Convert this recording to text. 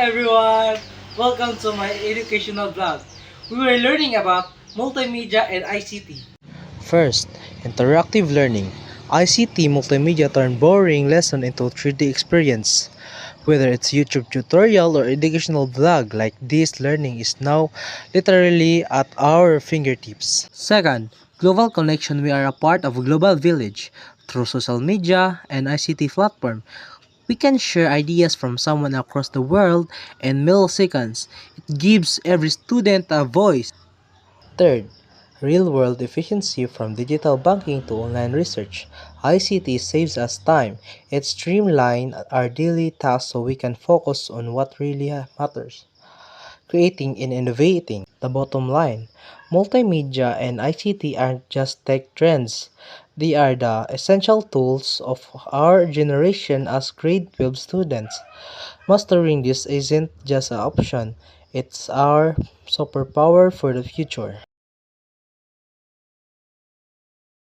everyone! Welcome to my educational vlog. We were learning about multimedia and ICT. First, interactive learning. ICT multimedia turn boring lesson into 3D experience. Whether it's YouTube tutorial or educational vlog like this, learning is now literally at our fingertips. Second, global connection. We are a part of a global village. Through social media and ICT platform, we can share ideas from someone across the world in milliseconds. It gives every student a voice. Third, real-world efficiency from digital banking to online research. ICT saves us time. It streamlines our daily tasks so we can focus on what really matters, creating and innovating. The bottom line, multimedia and ICT aren't just tech trends. They are the essential tools of our generation as grade 12 students. Mastering this isn't just an option, it's our superpower for the future.